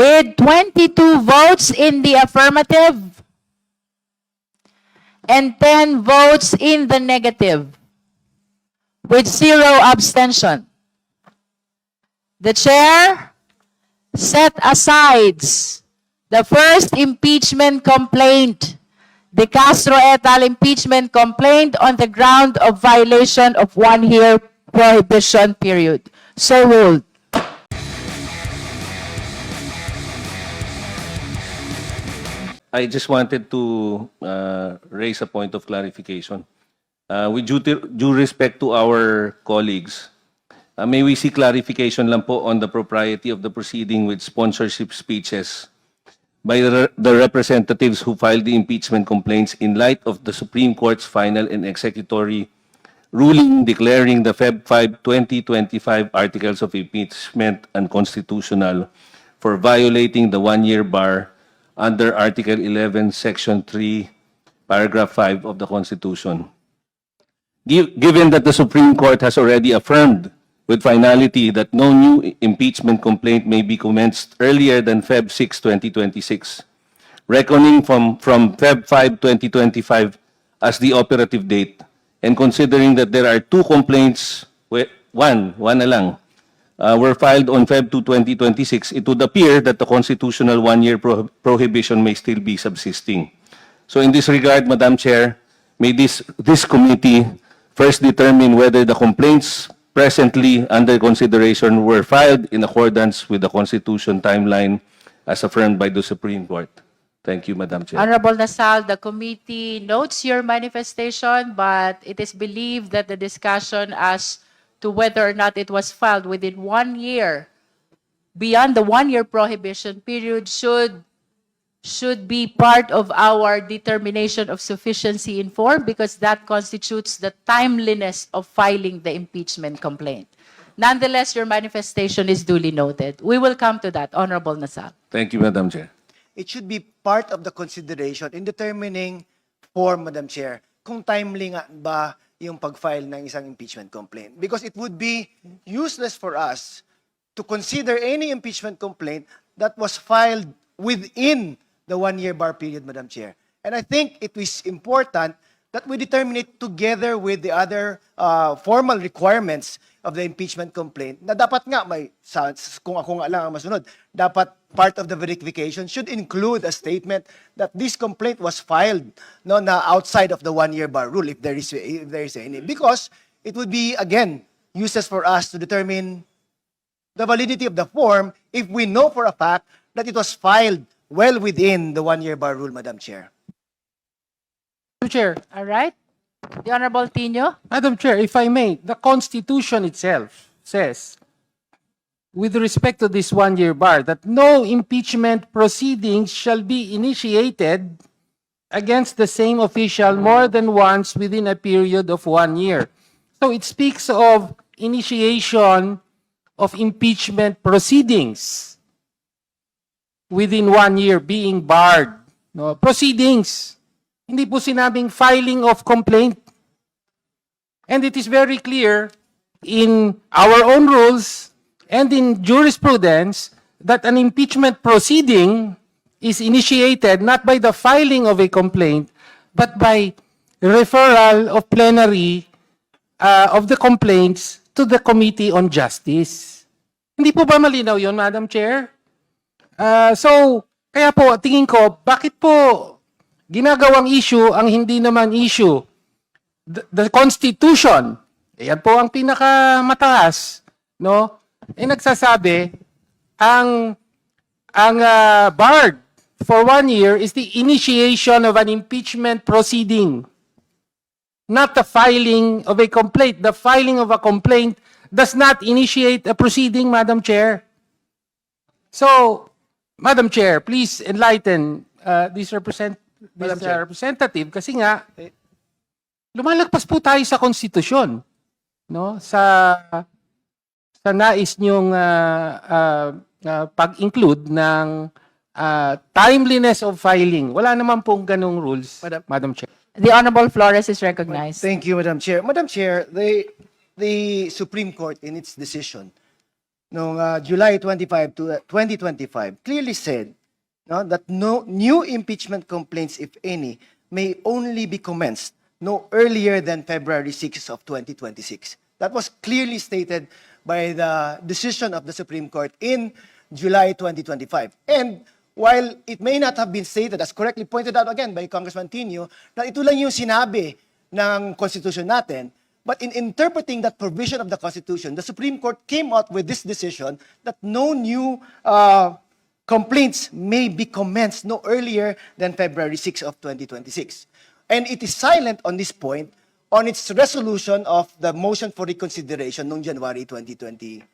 with 22 votes in the affirmative and 10 votes in the negative, with 0 abstention. The chair set aside the first impeachment complaint, De Castro et al. Impeachment complaint on the ground of violation of 1-year prohibition period. So ruled. I just wanted to raise a point of clarification. With due respect to our colleagues, may we see clarification lang po on the propriety of the proceeding with sponsorship speeches by the representatives who filed the impeachment complaints in light of the Supreme Court's final and executory ruling declaring the Feb 5, 2025 articles of impeachment unconstitutional for violating the 1-year bar under Article 11, Section 3, Paragraph 5 of the Constitution. Given that the Supreme Court has already affirmed with finality that no new impeachment complaint may be commenced earlier than Feb 6, 2026, reckoning from Feb 5, 2025 as the operative date, and considering that there are 2 complaints, one na lang, were filed on Feb 2, 2026, it would appear that the constitutional 1-year prohibition may still be subsisting. So in this regard, Madam Chair, may this committee first determine whether the complaints presently under consideration were filed in accordance with the Constitution timeline as affirmed by the Supreme Court. Thank you, Madam Chair. Honorable Nasal, the committee notes your manifestation, but it is believed that the discussion as to whether or not it was filed within 1 year, beyond the 1-year prohibition period, should be part of our determination of sufficiency in form, because that constitutes the timeliness of filing the impeachment complaint. Nonetheless, your manifestation is duly noted. We will come to that, Honorable Nasal. Thank you, Madam Chair. It should be part of the consideration in determining form, Madam Chair, kung timely nga ba yung pag-file ng isang impeachment complaint. Because it would be useless for us to consider any impeachment complaint that was filed within the 1-year bar period, Madam Chair. And I think it is important that we determine it together with the other formal requirements of the impeachment complaint na dapat nga may, kung ako nga lang ang masunod, dapat part of the verification should include a statement that this complaint was filed na outside of the 1-year bar rule, if there is any. Because it would be, again, useless for us to determine the validity of the form if we know for a fact that it was filed well within the 1-year bar rule, Madam Chair. Madam Chair, All right? The Honorable Tino? Madam Chair, if I may, the Constitution itself says, with respect to this 1-year bar, that no impeachment proceedings shall be initiated against the same official more than once within a period of 1 year. So it speaks of initiation of impeachment proceedings within 1 year being barred. No? Proceedings. Hindi po sinabing filing of complaint. And it is very clear in our own rules and in jurisprudence that an impeachment proceeding is initiated not by the filing of a complaint, but by referral of plenary of the complaints to the Committee on Justice. Hindi po ba malinaw yon, Madam Chair? So, kaya po, tingin ko, bakit po ginagawang issue ang hindi naman issue? The Constitution, yan po ang pinakamataas, no? Nagsasabi, ang barred for 1 year is the initiation of an impeachment proceeding, not the filing of a complaint. The filing of a complaint does not initiate a proceeding, Madam Chair. So, Madam Chair, please enlighten this representative kasi nga, lumalagpas po tayo sa konstitusyon, no? Sa nais niyong pag-include ng timeliness of filing. Wala naman pong ganong rules, Madam Chair. The Honorable Flores is recognized. Thank you, Madam Chair. Madam Chair, the Supreme Court in its decision noong July 25 to 2025 clearly said, no, that no new impeachment complaints, if any, may only be commenced no earlier than February 6 of 2026. That was clearly stated by the decision of the Supreme Court in July 2025. And while it may not have been stated, as correctly pointed out again by Congressman Tino, na ito lang yung sinabi ng Constitution natin, but in interpreting that provision of the Constitution, the Supreme Court came out with this decision that no new complaints may be commenced no earlier than February 6 of 2026. And it is silent on this point on its resolution of the motion for reconsideration noong January 2026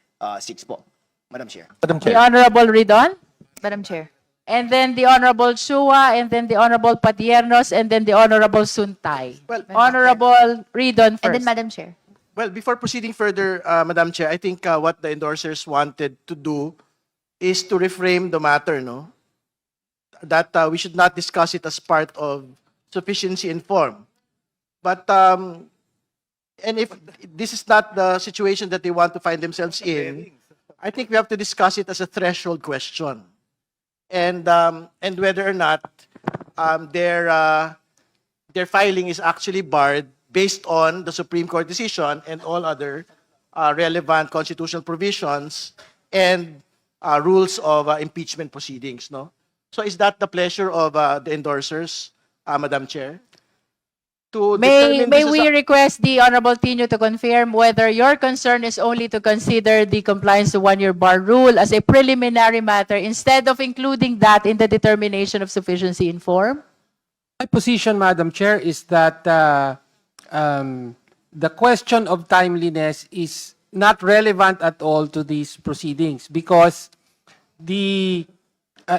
po, Madam Chair. Madam The Chair. Honorable Ridon, Madam Chair. and then the Honorable Chua, and then the Honorable Patiernos, and then the Honorable Suntay. Well, Honorable Ridon And then first. Madam Chair. Well, before proceeding further, Madam Chair, I think what the endorsers wanted to do is to reframe the matter, no? That we should not discuss it as part of sufficiency in form. But, and if this is not the situation that they want to find themselves in, I think we have to discuss it as a threshold question. And whether or not their filing is actually barred based on the Supreme Court decision and all other relevant constitutional provisions and rules of impeachment proceedings, no? So is that the pleasure of the endorsers, Madam Chair? To May determine this as we a- request the Honorable Tino to confirm whether your concern is only to consider the compliance to one-year bar rule as a preliminary matter instead of including that in the determination of sufficiency in form? My position, Madam Chair, is that the question of timeliness is not relevant at all to these proceedings because the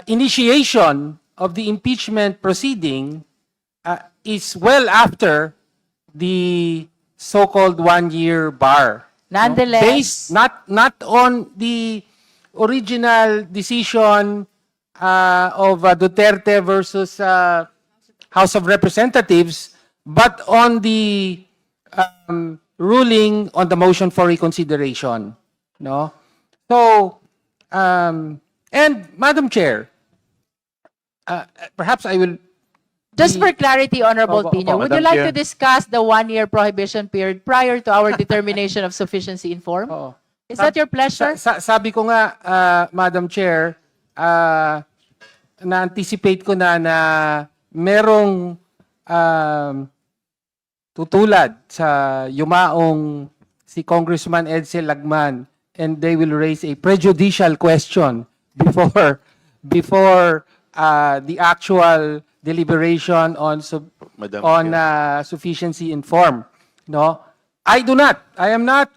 initiation of the impeachment proceeding is well after the so-called one-year bar. Nonetheless- Based not on the original decision of Duterte versus House of Representatives, but on the ruling on the motion for reconsideration. No? So, and Madam Chair, perhaps I will. Just for clarity, Honorable Opo, Tino, opo, would you Madam like Chair. to discuss the one-year prohibition period prior to our determination of sufficiency in form? Oo. Is that your pleasure? Sabi ko nga, Madam Chair, na-anticipate ko na merong tutulad sa yumaong si Congressman Edsel Lagman, and they will raise a prejudicial question before the actual deliberation on Madam sufficiency in form. No, I do not. I am not.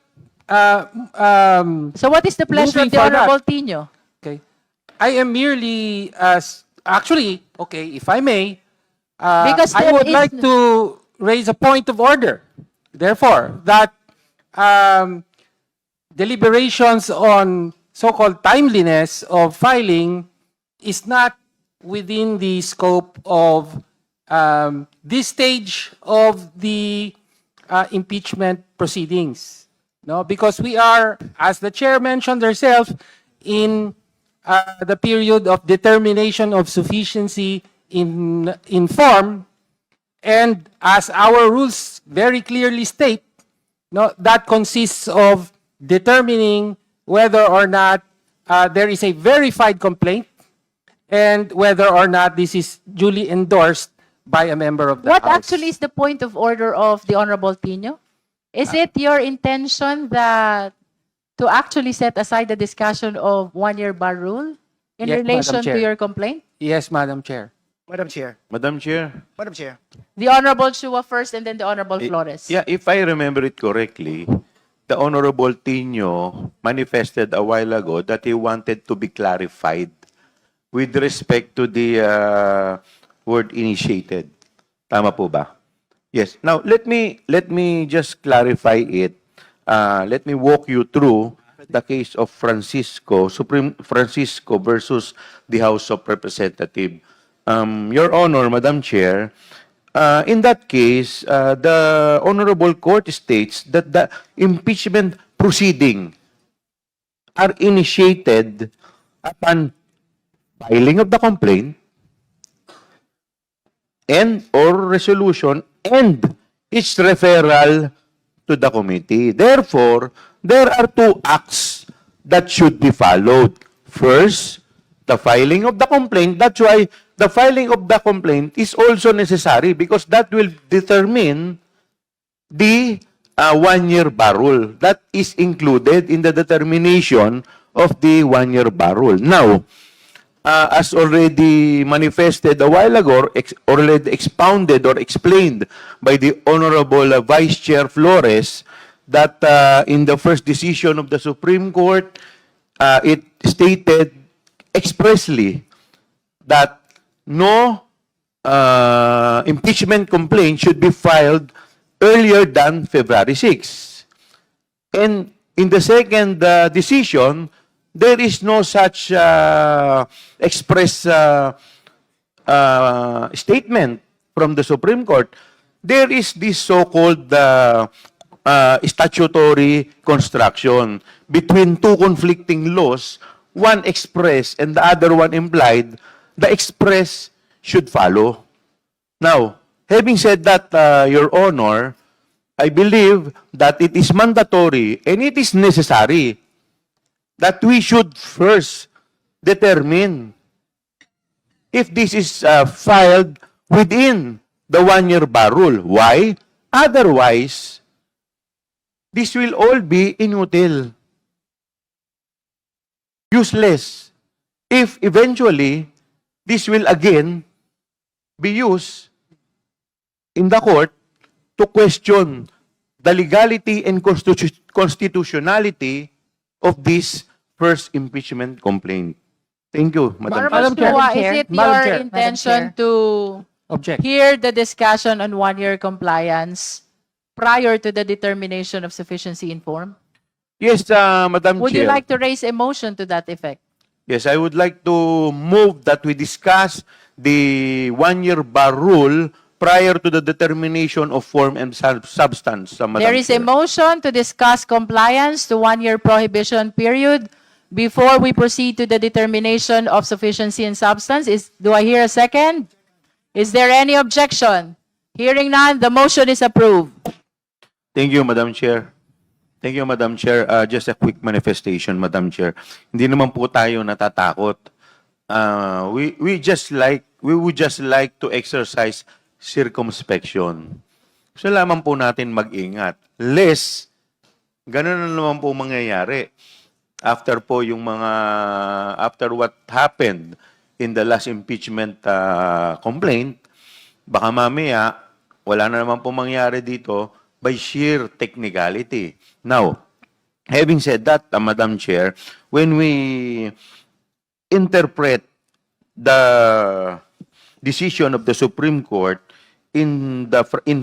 So what is the pleasure of Moving the for that. Honorable Tino? Okay. I am merely actually, okay, if I may, Because I there would is- like to raise a point of order. Therefore, that deliberations on so-called timeliness of filing is not within the scope of this stage of the impeachment proceedings. No, because we are, as the chair mentioned herself, in the period of determination of sufficiency in form, and as our rules very clearly state, no, that consists of determining whether or not there is a verified complaint and whether or not this is duly endorsed by a member of the What House. actually is the point of order of the Honorable Tino? Is it your intention that to actually set aside the discussion of one-year bar rule in Yes, relation Madam to Chair. your complaint? Yes, Madam Chair. Madam Chair. Madam Chair. Madam Chair. The Honorable Chua first and then the Honorable Flores. Yeah, if I remember it correctly, the Honorable Tino manifested a while ago that he wanted to be clarified with respect to the word initiated. Tama po ba? Yes. Now, let me just clarify it. Let me walk you through the case of Supreme Francisco versus the House of Representatives. Your Honor, Madam Chair, in that case, the Honorable Court states that the impeachment proceeding are initiated upon filing of the complaint and or resolution and its referral to the committee. Therefore, there are two acts that should be followed. First, the filing of the complaint. That's why the filing of the complaint is also necessary because that will determine the 1-year bar rule. That is included in the determination of the 1-year bar rule. Now, as already manifested a while ago, already expounded or explained by the Honorable Vice Chair Flores, that in the first decision of the Supreme Court, it stated expressly that no impeachment complaint should be filed earlier than February 6. And in the second decision, there is no such express statement from the Supreme Court. There is this so-called statutory construction between two conflicting laws, one express and the other one implied. The express should follow. Now, having said that, Your Honor, I believe that it is mandatory and it is necessary that we should first determine if this is filed within the 1-year bar rule. Why? Otherwise, this will all be inutile, useless, if eventually this will again be used in the court to question the legality and constitutionality of this first impeachment complaint. Thank you, Madam Madam Chair. Chair. Chua, is it Madam your Chair. intention Madam to Object. hear the discussion on 1-year compliance prior to the determination of sufficiency in form? Yes, Madam Would Chair. you like to raise a motion to that effect? Yes, I would like to move that we discuss the 1-year bar rule prior to the determination of form and substance, Madam There is a Chair. motion to discuss compliance to 1-year prohibition period before we proceed to the determination of sufficiency in substance. Do I hear a second? Is there any objection? Hearing none, the motion is approved. Thank you, Madam Chair. Thank you, Madam Chair. Just a quick manifestation, Madam Chair. Hindi naman po tayo natatakot. We would just like to exercise circumspection. So lamang po natin mag-ingat. Less, ganun na naman po mangyayari. After what happened in the last impeachment complaint, baka mamaya, wala na naman po mangyari dito by sheer technicality. Now, having said that, Madam Chair, when we interpret the decision of the Supreme Court in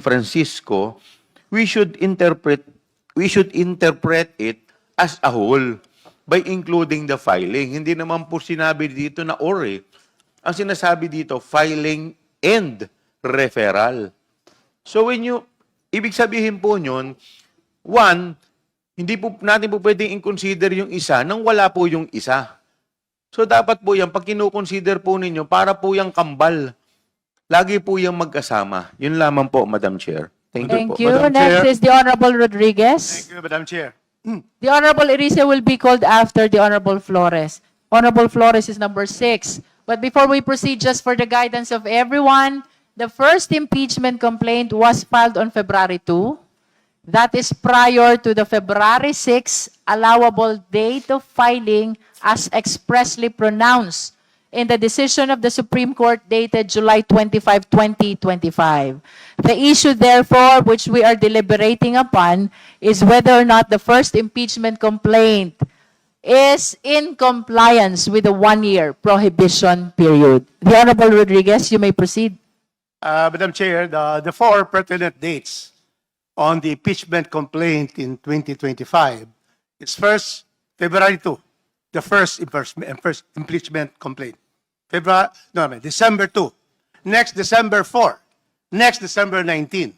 Francisco, we should interpret it as a whole by including the filing. Hindi naman po sinabi dito na or eh. Ang sinasabi dito, filing and referral. So ibig sabihin po yun, one, hindi po natin po pwedeng i-consider yung isa nang wala po yung isa. So dapat po yan, pag kino-consider po ninyo, para po yung kambal. Lagi po yung magkasama. Yun lamang po, Madam Chair. Thank you po. Thank you. Madam Next Chair. is the Honorable Rodriguez. Thank you, Madam Chair. The Honorable Erice will be called after the Honorable Flores. Honorable Flores is number 6. But before we proceed, just for the guidance of everyone, the first impeachment complaint was filed on February 2. That is prior to the February 6 allowable date of filing as expressly pronounced in the decision of the Supreme Court dated July 25, 2025. The issue, therefore, which we are deliberating upon is whether or not the first impeachment complaint is in compliance with the 1-year prohibition period. The Honorable Rodriguez, you may proceed. Madam Chair, the four pertinent dates on the impeachment complaint in 2025 is first, February 2, the first impeachment complaint. December 2. Next, December 4. Next, December 19.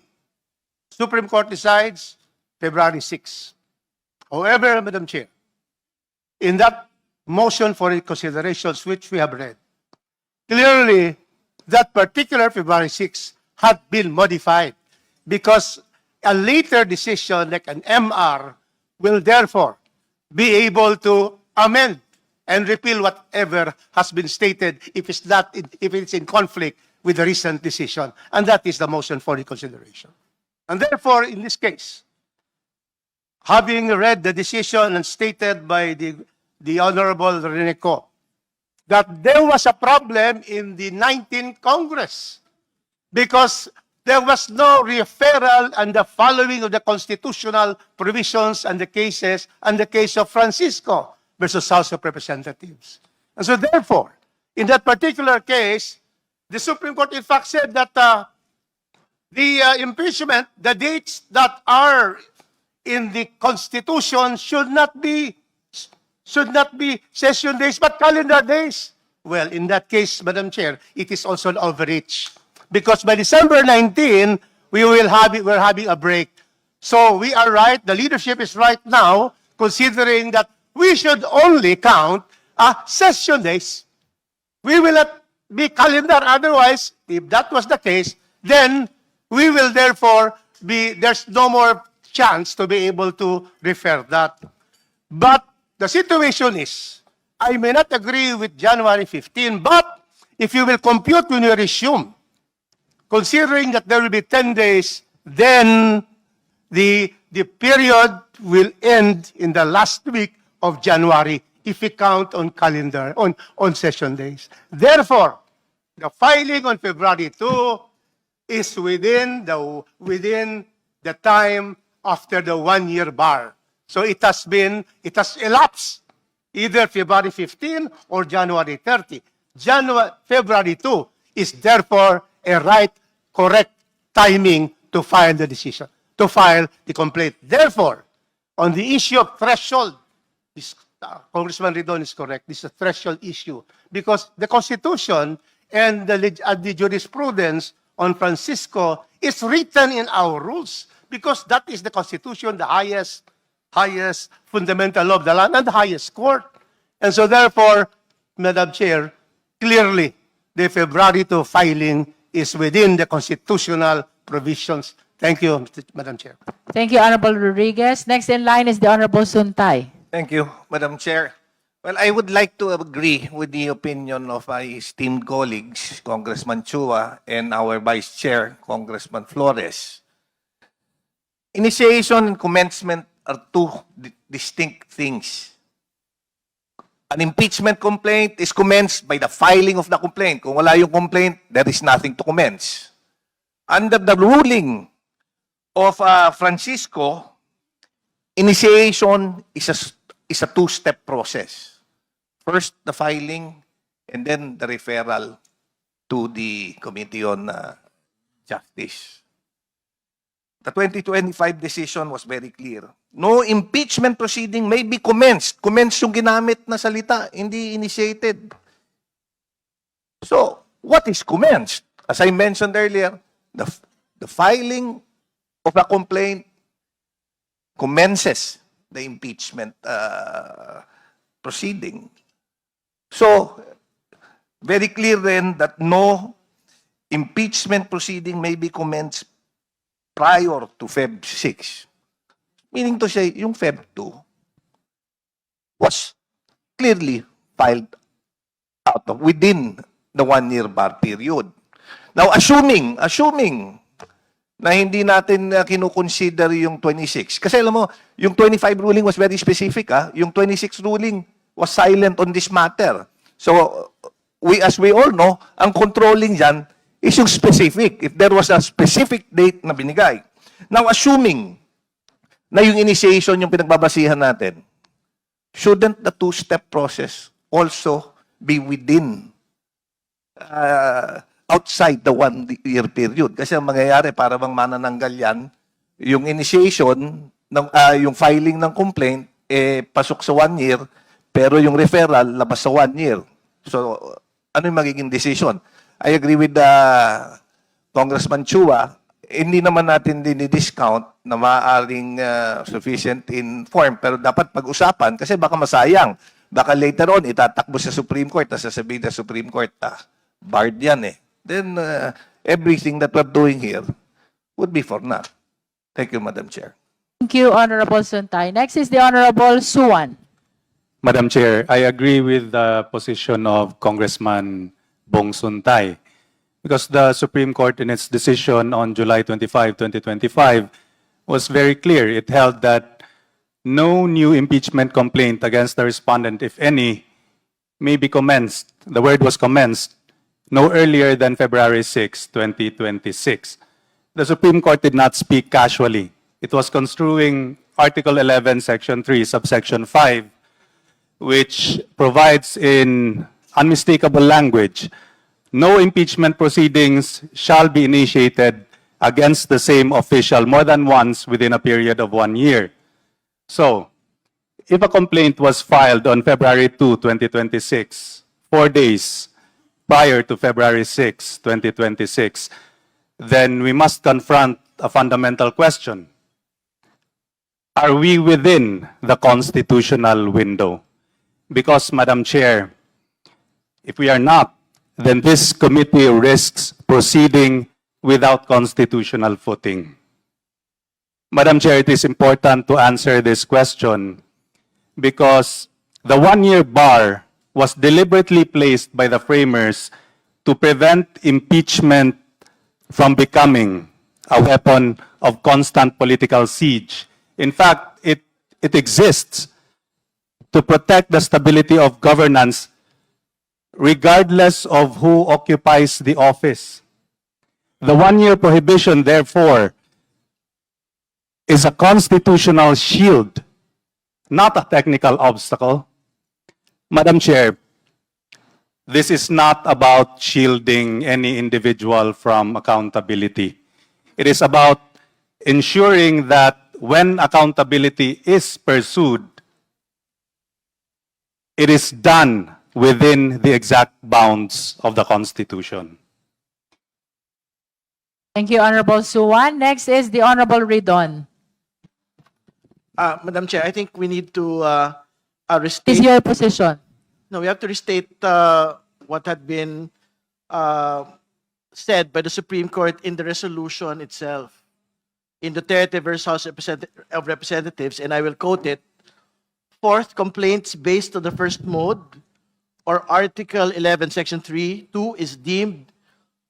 Supreme Court decides February 6. However, Madam Chair, in that motion for reconsiderations which we have read, clearly that particular February 6 had been modified because a later decision like an MR will therefore be able to amend and repeal whatever has been stated if it's in conflict with the recent decision, and that is the motion for reconsideration. And therefore, in this case, having read the decision and stated by the Honorable Rene Co, that there was a problem in the 19th Congress because there was no referral and the following of the constitutional provisions and the cases and the case of Francisco versus House of Representatives. And so therefore, in that particular case, the Supreme Court in fact said that the impeachment, the dates that are in the Constitution should not be session days, but calendar days. Well, in that case, Madam Chair, it is also an overreach. Because by December 19, we're having a break. So we are right, the leadership is right now, considering that we should only count session days. We will not be calendar. Otherwise, if that was the case, then we will therefore there's no more chance to be able to refer that. But the situation is, I may not agree with January 15, but if you will compute when you resume, considering that there will be 10 days, then the period will end in the last week of January if we count on calendar, on session days. Therefore, the filing on February 2 is within the time after the 1-year bar. So it has elapsed either February 15 or January 30. February 2 is therefore a correct timing to file the decision, to file the complaint. Therefore, on the issue of threshold, Congressman Ridon is correct. This is a threshold issue because the Constitution and the jurisprudence on Francisco is written in our rules because that is the Constitution, the highest fundamental law of the land and the highest court. And so therefore, Madam Chair, clearly the February 2 filing is within the constitutional provisions. Thank you, Madam Chair. Thank you, Honorable Rodriguez. Next in line is the Honorable Suntay. Thank you, Madam Chair. Well, I would like to agree with the opinion of my esteemed colleagues, Congressman Chua, and our Vice Chair, Congressman Flores. Initiation and commencement are two distinct things. An impeachment complaint is commenced by the filing of the complaint. Kung wala yung complaint, there is nothing to commence. Under the ruling of Francisco, initiation is a two-step process. First, the filing, and then the referral to the Committee on Justice. The 2025 decision was very clear. No impeachment proceeding may be commenced. Commenced yung ginamit na salita, hindi initiated. So, what is commenced? As I mentioned earlier, the filing of a complaint commences the impeachment proceeding. So, very clear then that no impeachment proceeding may be commenced prior to Feb 6. Meaning to say, yung Feb 2 was clearly filed out of within the 1-year bar period. Now, assuming na hindi natin kinukonsider yung 26. Kasi alam mo, yung 25 ruling was very specific. Yung 26 ruling was silent on this matter. So, as we all know, ang controlling dyan is yung specific. If there was a specific date na binigay. Now, assuming na yung initiation yung pinagbabasihan natin, shouldn't the two-step process also be within outside the 1-year period? Kasi ang mangyayari, para bang manananggal yan, yung initiation, yung filing ng complaint, pasok sa 1 year, pero yung referral, labas sa 1 year. So, ano yung magiging decision? I agree with Congressman Chua, hindi naman natin dinidiscount na maaaring sufficient in form, pero dapat pag-usapan kasi baka masayang. baka later on, itatakbo sa Supreme Court, at sasabihin na Supreme Court, barred yan eh. Then, everything that we're doing here would be for naught. Thank you, Madam Chair. Thank you, Honorable Suntay. Next is the Honorable Suwan. Madam Chair, I agree with the position of Congressman Bong Suntay because the Supreme Court in its decision on July 25, 2025 was very clear. It held that no new impeachment complaint against the respondent, if any, may be commenced. The word was commenced no earlier than February 6, 2026. The Supreme Court did not speak casually. It was construing Article 11, Section 3, subsection 5, which provides in unmistakable language, no impeachment proceedings shall be initiated against the same official more than once within a period of 1 year. So, if a complaint was filed on February 2, 2026, 4 days prior to February 6, 2026, then we must confront a fundamental question. Are we within the constitutional window? Because, Madam Chair, if we are not, then this committee risks proceeding without constitutional footing. Madam Chair, it is important to answer this question because the one-year bar was deliberately placed by the framers to prevent impeachment from becoming a weapon of constant political siege. In fact, it exists to protect the stability of governance regardless of who occupies the office. The one-year prohibition, therefore, is a constitutional shield, not a technical obstacle. Madam Chair, this is not about shielding any individual from accountability. It is about ensuring that when accountability is pursued, it is done within the exact bounds of the Constitution. Thank you, Honorable Suwan. Next is the Honorable Ridon. Madam Chair, I think we need to Is restate. your position? No, we have to restate what had been said by the Supreme Court in the resolution itself, in Duterte versus House of Representatives, and I will quote it. Fourth, complaints based on the first mode or Article 11, Section 3(2) is deemed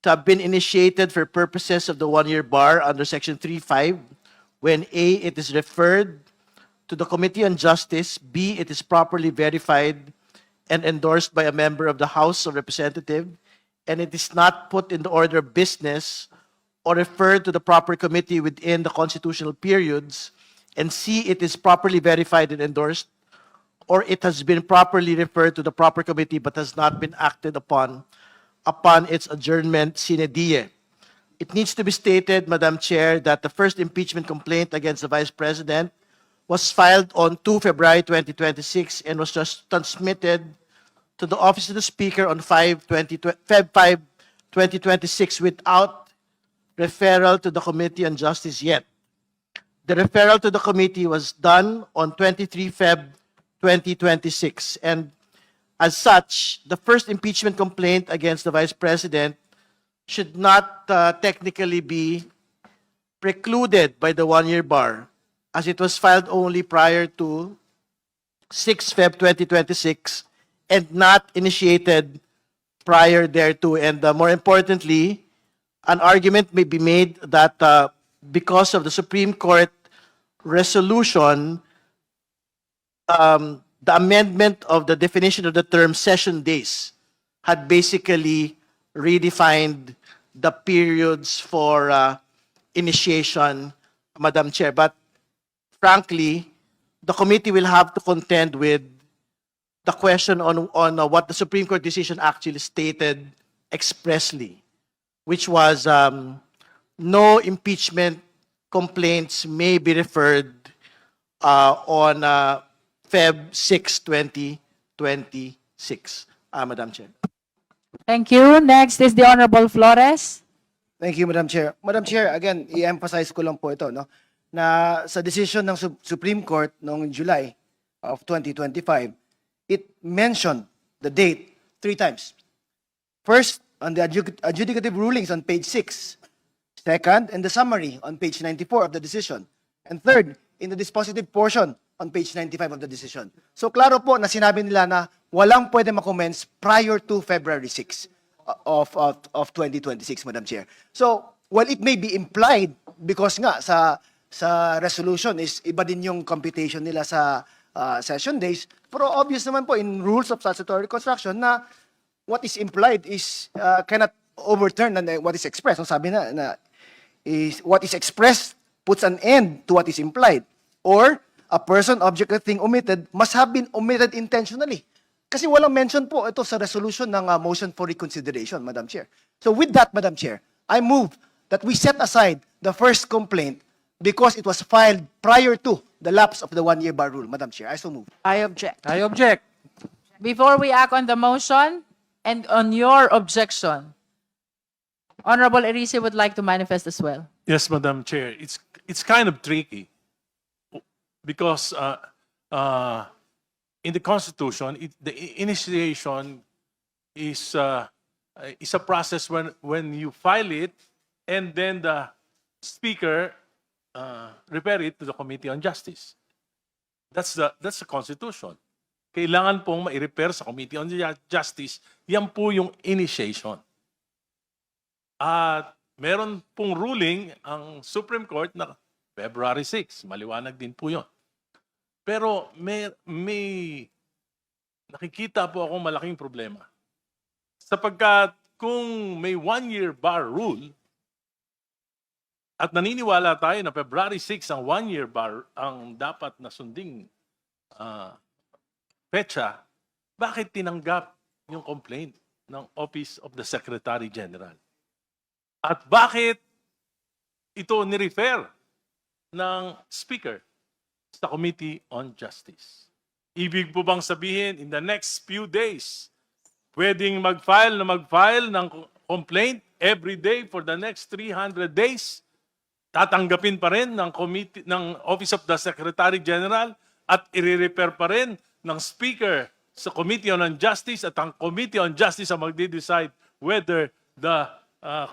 to have been initiated for purposes of the one-year bar under Section 3(5) when A, it is referred to the Committee on Justice, B, it is properly verified and endorsed by a member of the House of Representatives, and it is not put in the order of business or referred to the proper committee within the constitutional periods, and C, it is properly verified and endorsed, or it has been properly referred to the proper committee but has not been acted upon its adjournment sine die. It needs to be stated, Madam Chair, that the first impeachment complaint against the Vice President was filed on 2 February 2026 and was just transmitted to the Office of the Speaker on Feb 5, 2026 without referral to the Committee on Justice yet. The referral to the committee was done on 23 Feb 2026, and as such, the first impeachment complaint against the Vice President should not technically be precluded by the one-year bar, as it was filed only prior to 6 Feb 2026 and not initiated prior thereto. And more importantly, an argument may be made that because of the Supreme Court resolution, the amendment of the definition of the term session days had basically redefined the periods for initiation, Madam Chair. But frankly, the committee will have to contend with the question on what the Supreme Court decision actually stated expressly, which was no impeachment complaints may be referred on Feb 6, 2026. Madam Chair. Thank you. Next is the Honorable Flores. Thank you, Madam Chair. Madam Chair, again, i-emphasize ko lang po ito, no? Na sa decision ng Supreme Court noong July of 2025, it mentioned the date 3 times. First, on the adjudicative rulings on page 6. Second, in the summary on page 94 of the decision. And third, in the dispositive portion on page 95 of the decision. So klaro po na sinabi nila na walang pwede makommense prior to February 6 of 2026, Madam Chair. So, while it may be implied because nga sa resolution is iba din yung computation nila sa session days, pero obvious naman po in rules of statutory construction na what is implied is cannot overturn what is expressed. So sabi na is what is expressed puts an end to what is implied. Or a person, object, or thing omitted must have been omitted intentionally. Kasi walang mention po ito sa resolution ng motion for reconsideration, Madam Chair. So with that, Madam Chair, I move that we set aside the first complaint because it was filed prior to the lapse of the 1-year bar rule, Madam Chair. I so move. I object. I object. Before we act on the motion and on your objection, Honorable Erice would like to manifest as well. Yes, Madam Chair. It's kind of tricky because in the Constitution, the initiation is a process when you file it and then the Speaker refer it to the Committee on Justice. That's the Constitution. Kailangan pong ma-refer sa Committee on Justice. Yan po yung initiation. At meron pong ruling ang Supreme Court na February 6. Maliwanag din po yun. Pero may nakikita po akong malaking problema. Sapagkat kung may 1-year bar rule at naniniwala tayo na February 6 ang 1-year bar ang dapat na sunding petsa, bakit tinanggap yung complaint ng Office of the Secretary General? At bakit ito ni-refer ng Speaker sa Committee on Justice? Ibig po bang sabihin, in the next few days, pwedeng mag-file ng complaint every day for the next 300 days? Tatanggapin pa rin ng Office of the Secretary General at i-refer pa rin ng Speaker sa Committee on Justice at ang Committee on Justice ang magde-decide whether the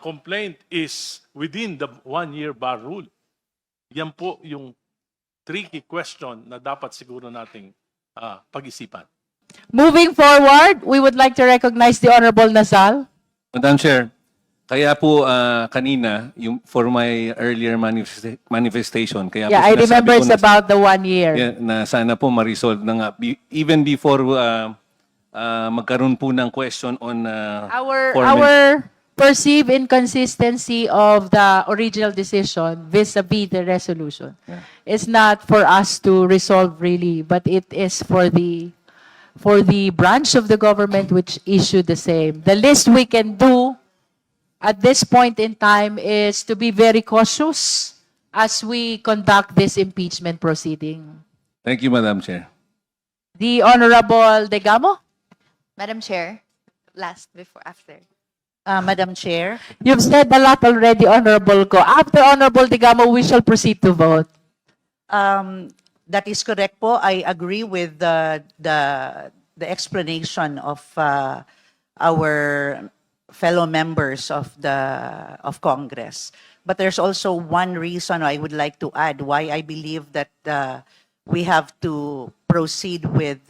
complaint is within the 1-year bar rule. Yan po yung tricky question na dapat siguro nating pag-isipan. Moving forward, we would like to recognize the Honorable Nasal. Madam Chair, kaya po kanina, for my earlier manifestation, kaya Yeah, po I sinasabi remember ko it's na- about the 1 year. Yeah, na sana po ma-resolve na nga. Even before magkaroon po ng question on Our perceived inconsistency of the original decision vis-a-vis the resolution is not for us to resolve really, but it is for the branch of the government which issued the same. The least we can do at this point in time is to be very cautious as we conduct this impeachment proceeding. Thank you, Madam Chair. The Honorable Degamo, Madam Chair, after. Madam Chair, you've said a lot already, Honorable Ko. After Honorable Degamo, we shall proceed to vote. that is correct po. I agree with the explanation of our fellow members of Congress. But there's also one reason I would like to add why I believe that we have to proceed with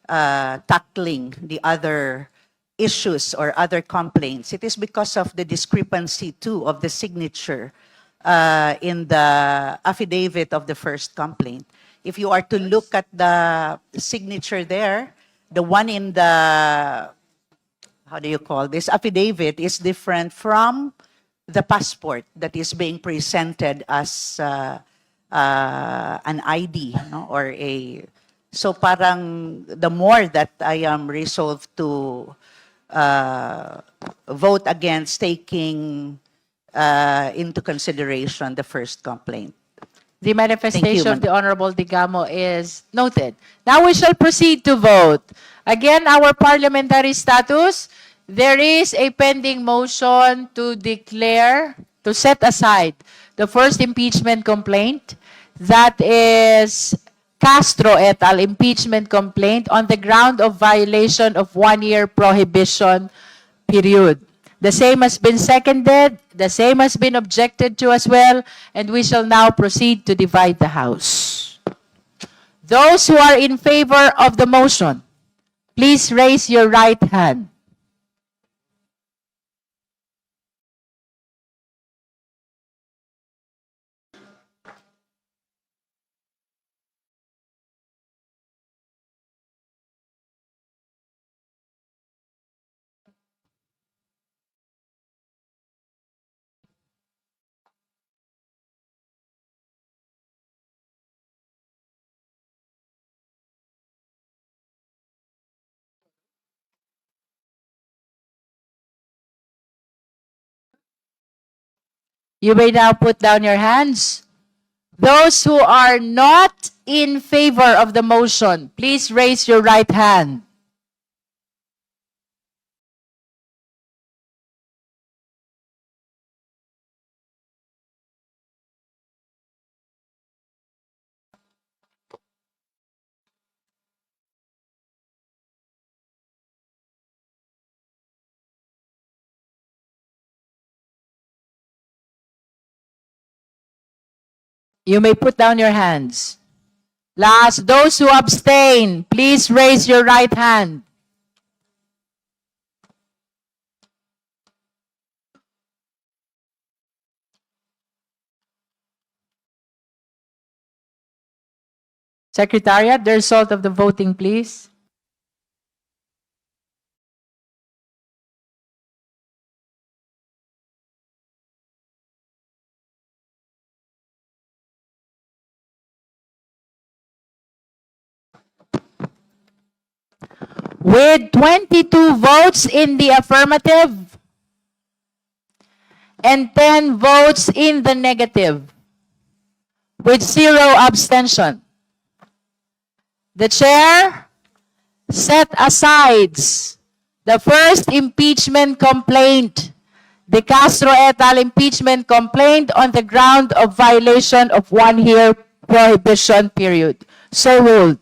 tackling the other issues or other complaints. It is because of the discrepancy too of the signature in the affidavit of the first complaint. If you are to look at the signature there, the one in the, how do you call this, affidavit is different from the passport that is being presented as an ID, no? Or a, so parang the more that I am resolved to vote against taking into consideration the first complaint. The manifestation of Madam. the Honorable Digamo is noted. Now we shall proceed to vote. Again, our parliamentary status, there is a pending motion to declare, to set aside the first impeachment complaint that is Castro et al. Impeachment complaint on the ground of violation of 1-year prohibition period. The same has been seconded, the same has been objected to as well, and we shall now proceed to divide the House. Those who are in favor of the motion, please raise your right hand. You may now put down your hands. Those who are not in favor of the motion, please raise your right hand. You may put down your hands. Last, those who abstain, please raise your right hand. Secretariat, the result of the voting, please. With 22 votes in the affirmative and 10 votes in the negative, with 0 abstention, the chair set aside the first impeachment complaint, the Castro et al. Impeachment complaint on the ground of violation of 1-year prohibition period. So ruled.